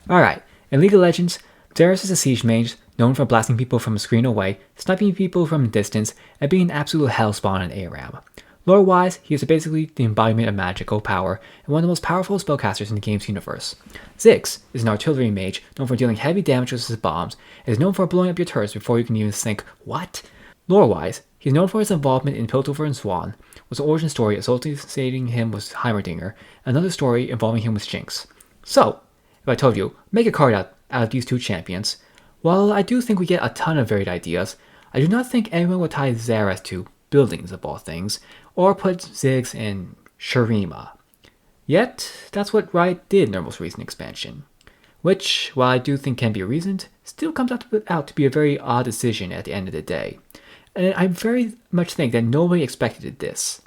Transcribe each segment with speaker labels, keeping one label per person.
Speaker 1: Alright, in League of Legends, Xerath is a siege mage known for blasting people from a screen away, sniping people from a distance, and being an absolute hellspawn in ARAM. Lore-wise, he is basically the embodiment of magical power and one of the most powerful spellcasters in the game's universe. Ziggs is an artillery mage known for dealing heavy damage with his bombs and is known for blowing up your turrets before you can even think, what? Lore-wise, he is known for his involvement in Piltover and Swan, with an origin story associating him with Heimerdinger, and another story involving him with Jinx. So, if I told you, make a card out of these two champions, while I do think we get a ton of varied ideas, I do not think anyone would tie Xerath to buildings of all things, or put Ziggs in Shurima. Yet, that's what Riot did in their most recent expansion. Which, while I do think can be reasoned, still comes out to be a very odd decision at the end of the day. And I very much think that nobody expected this.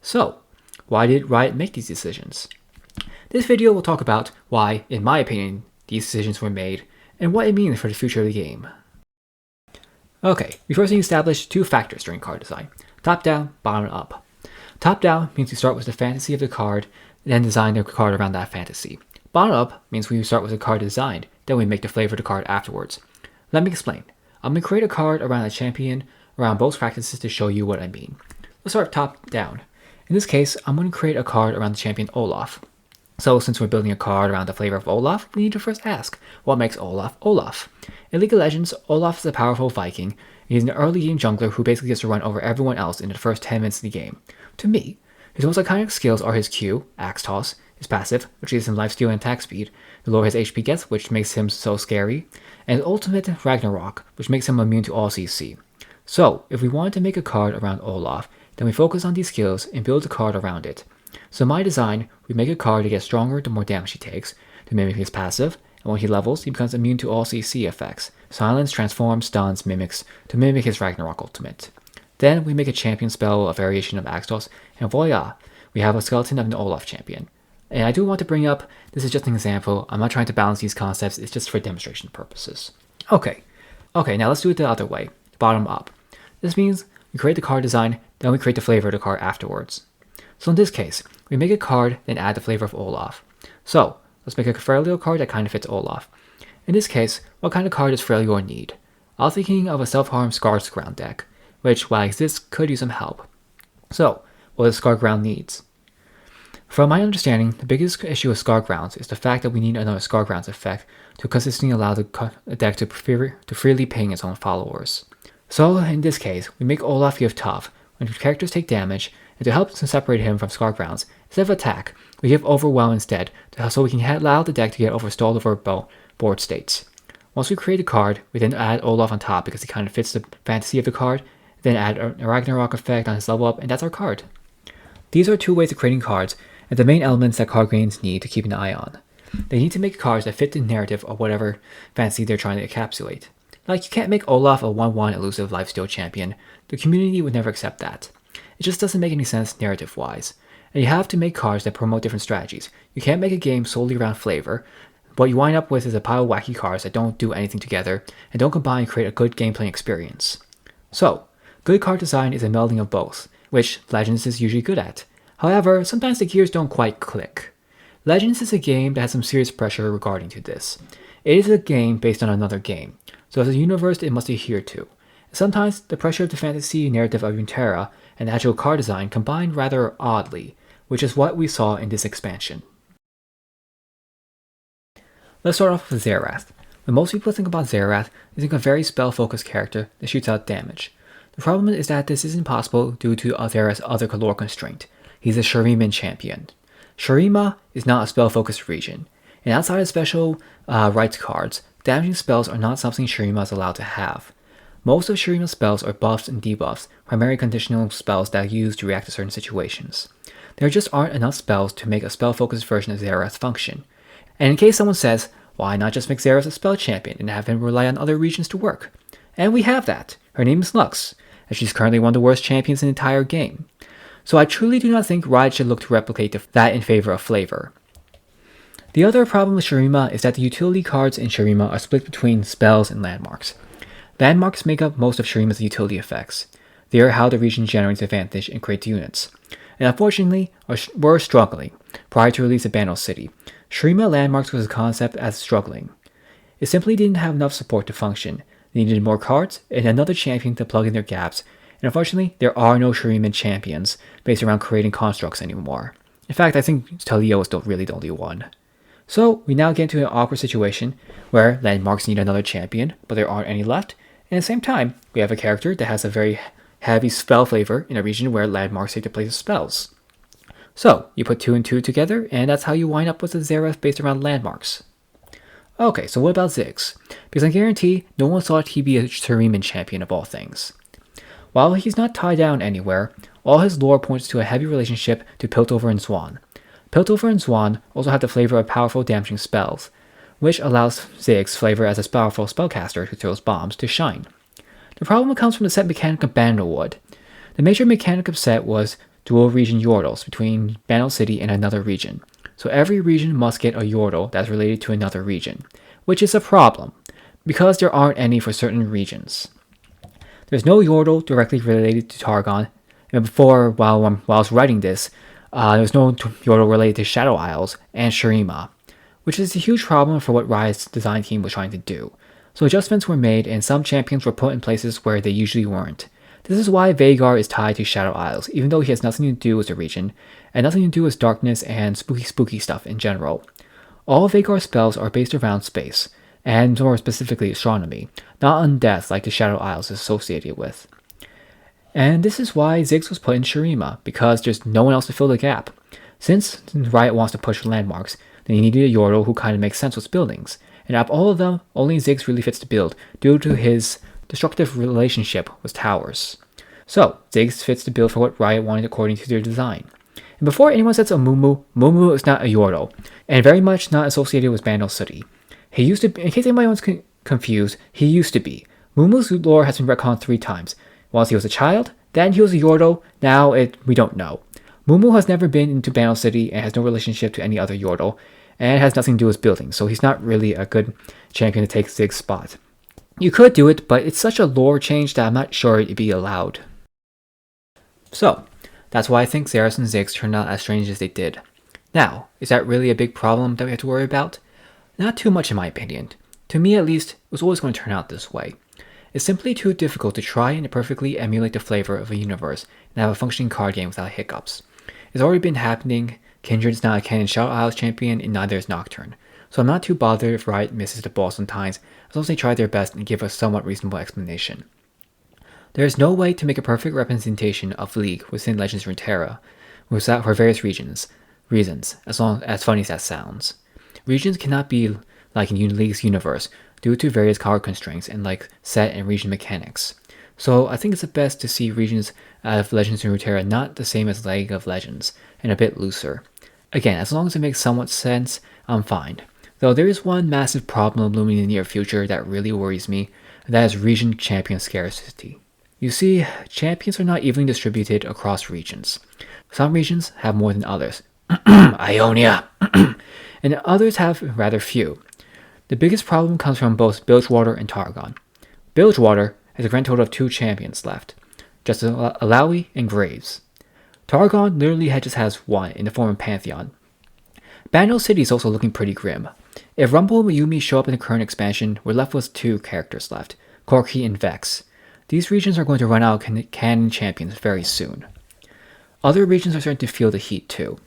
Speaker 1: So, why did Riot make these decisions? This video will talk about why, in my opinion, these decisions were made, and what it means for the future of the game. Okay, we first need to establish two factors during card design: top down, bottom up. Top down means we start with the fantasy of the card, then design the card around that fantasy. Bottom up means we start with the card designed, then we make the flavor of the card afterwards. Let me explain. I'm going to create a card around a champion around both practices to show you what I mean. Let's start top down. In this case, I'm going to create a card around the champion Olaf. So since we're building a card around the flavor of Olaf, we need to first ask, what makes Olaf Olaf? In League of Legends, Olaf is a powerful Viking. He's an early game jungler who basically gets to run over everyone else in the first 10 minutes of the game. To me, his most iconic skills are his Q, Axe Toss, his passive, which gives him lifesteal and attack speed, the lower his HP gets, which makes him so scary, and his ultimate Ragnarok, which makes him immune to all CC. So, if we wanted to make a card around Olaf, then we focus on these skills and build a card around it. So in my design, we make a card to get stronger the more damage he takes, to mimic his passive, and when he levels, he becomes immune to all CC effects, silence, transforms, stuns, mimics, to mimic his Ragnarok ultimate. Then we make a champion spell, a variation of Axe Toss, and voila, we have a skeleton of an Olaf champion. And I do want to bring up, this is just an example, I'm not trying to balance these concepts, it's just for demonstration purposes. Okay, now let's do it the other way, bottom up. This means we create the card design, then we create the flavor of the card afterwards. So in this case, we make a card, then add the flavor of Olaf. So, let's make a Freljord card that kind of fits Olaf. In this case, what kind of card does Freljord need? I was thinking of a self-harm Scarground deck, which, while it exists, could use some help. So, what does Scarground needs? From my understanding, the biggest issue with Scargrounds is the fact that we need another Scargrounds effect to consistently allow the deck to freely ping its own followers. So, in this case, we make Olaf give tough when characters take damage, and to help separate him from Scargrounds, instead of attack, we give Overwhelm instead, so we can allow the deck to get overstalled over board states. Once we create a card, we then add Olaf on top because he kind of fits the fantasy of the card, then add a Ragnarok effect on his level up, and that's our card. These are two ways of creating cards, and the main elements that card creators need to keep an eye on. They need to make cards that fit the narrative of whatever fantasy they're trying to encapsulate. Like, you can't make Olaf a 1-1 elusive lifesteal champion. The community would never accept that. It just doesn't make any sense narrative-wise. And you have to make cards that promote different strategies. You can't make a game solely around flavor. What you wind up with is a pile of wacky cards that don't do anything together, and don't combine to create a good gameplay experience. So, good card design is a melding of both, which Legends is usually good at. However, sometimes the gears don't quite click. Legends is a game that has some serious pressure regarding to this. It is a game based on another game, so as a universe it must adhere to. Sometimes the pressure of the fantasy narrative of Runeterra and actual card design combine rather oddly, which is what we saw in this expansion. Let's start off with Zera Wrath. When most people think about Zera Wrath, they think of a very spell-focused character that shoots out damage. The problem is that this isn't possible due to Zera's other lore constraint. He's a Shuriman champion. Shurima is not a spell-focused region, and outside of special rights cards, damaging spells are not something Shurima is allowed to have. Most of Shurima's spells are buffs and debuffs, primarily conditional spells that are used to react to certain situations. There just aren't enough spells to make a spell-focused version of Zera Wrath function. And in case someone says, why not just make Xerath a spell champion and have him rely on other regions to work? And we have that. Her name is Lux, and she's currently one of the worst champions in the entire game. So I truly do not think Riot should look to replicate that in favor of flavor. The other problem with Shurima is that the utility cards in Shurima are split between spells and landmarks. Landmarks make up most of Shurima's utility effects. They are how the region generates advantage and creates units. and unfortunately were struggling. Prior to release of Banner City, Shurima landmarks was a concept as struggling. It simply didn't have enough support to function. They needed more cards and another champion to plug in their gaps, and unfortunately, there are no Shuriman champions based around creating constructs anymore. In fact, I think Talio is still really the only one. So, we now get into an awkward situation where landmarks need another champion, but there aren't any left, and at the same time, we have a character that has a very heavy spell flavor in a region where landmarks take the place of spells. So, you put 2 and 2 together, and that's how you wind up with a Xerath based around landmarks. Okay, so what about Ziggs? Because I guarantee no one thought he'd be a Shuriman champion of all things. While he's not tied down anywhere, all his lore points to a heavy relationship to Piltover and Swan. Piltover and Swan also have the flavor of powerful damaging spells, which allows Ziggs' flavor as a powerful spellcaster who throws bombs to shine. The problem comes from the set mechanic of Bannerwood. The major mechanic of set was dual region Yordles between Banner City and another region. So every region must get a Yordle that's related to another region, which is a problem, because there aren't any for certain regions. There's no Yordle directly related to Targon, and before, while I was writing this, there's no Yordle related to Shadow Isles and Shurima, which is a huge problem for what Riot's design team was trying to do. So adjustments were made and some champions were put in places where they usually weren't. This is why Vhagar is tied to Shadow Isles, even though he has nothing to do with the region, and nothing to do with darkness and spooky stuff in general. All Vhagar's spells are based around space, and more specifically astronomy, not undeath like the Shadow Isles is associated with. And this is why Ziggs was put in Shurima, because there's no one else to fill the gap. Since Riot wants to push landmarks, they needed a Yordle who kind of makes sense with buildings, and out of all of them, only Ziggs really fits the build due to his destructive relationship with towers. So, Ziggs fits the build for what Riot wanted according to their design. And before anyone says Mumu is not a Yordle, and very much not associated with Banner City. He used to be, in case anyone was confused, he used to be. Mumu's lore has been retconned 3 times. Once he was a child, then he was a Yordle, now we don't know. Mumu has never been into Banner City and has no relationship to any other Yordle, and has nothing to do with building, so he's not really a good champion to take Ziggs' spot. You could do it, but it's such a lore change that I'm not sure it'd be allowed. So, that's why I think Xerath and Ziggs turned out as strange as they did. Now, is that really a big problem that we have to worry about? Not too much in my opinion. To me at least, it was always going to turn out this way. It's simply too difficult to try and perfectly emulate the flavor of a universe and have a functioning card game without hiccups. It's already been happening. Kindred's not a canon Shadow Isles champion, and neither is Nocturne. So I'm not too bothered if Riot misses the ball sometimes, as long as they try their best and give a somewhat reasonable explanation. There is no way to make a perfect representation of League within Legends of Runeterra for various reasons, as funny as that sounds. Regions cannot be like in League's universe due to various card constraints and like set and region mechanics. So I think it's best to see regions out of Legends of Runeterra not the same as League of Legends, and a bit looser. Again, as long as it makes somewhat sense, I'm fine. Though there is one massive problem looming in the near future that really worries me, and that is region champion scarcity. You see, champions are not evenly distributed across regions. Some regions have more than others. Ionia! And others have rather few. The biggest problem comes from both Bilgewater and Targon. Bilgewater has a grand total of 2 champions left, just Alawi and Graves. Targon literally just has 1 in the form of Pantheon. Banner City is also looking pretty grim. If Rumble and Mayumi show up in the current expansion, we're left with 2 characters left, Corki and Vex. These regions are going to run out of canon champions very soon. Other regions are starting to feel the heat too.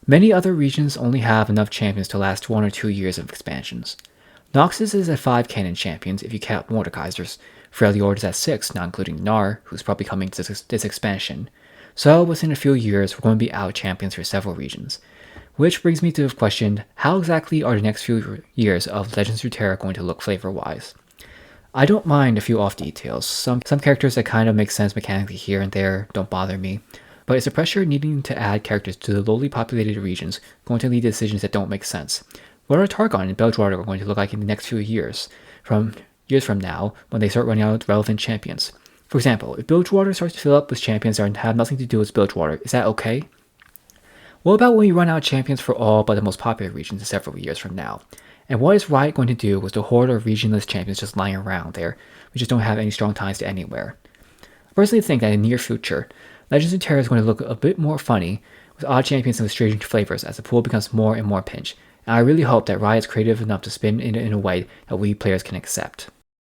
Speaker 1: Many other regions only have enough champions to last 1 or 2 years of expansions. Noxus is at 5 canon champions if you count Mordekaiser's. Freljord is at 6, not including Gnar, who's probably coming to this expansion. So within a few years, we're going to be out of champions for several regions. Which brings me to the question, how exactly are the next few years of Legends of Runeterra going to look flavor-wise? I don't mind a few off details. Some characters that kind of make sense mechanically here and there don't bother me. But is the pressure needing to add characters to the lowly populated regions going to lead to decisions that don't make sense? What are Targon and Bilgewater going to look like in the next few years? From now, when they start running out of relevant champions. For example, if Bilgewater starts to fill up with champions that have nothing to do with Bilgewater, is that okay? What about when we run out of champions for all but the most popular regions in several years from now? And what is Riot going to do with the horde of regionless champions just lying around there, we just don't have any strong ties to anywhere? I personally think that in the near future, Legends of Terra is going to look a bit more funny, with odd champions and with strange flavors as the pool becomes more and more pinch, and I really hope that Riot's creative enough to spin it in a way that we players can accept.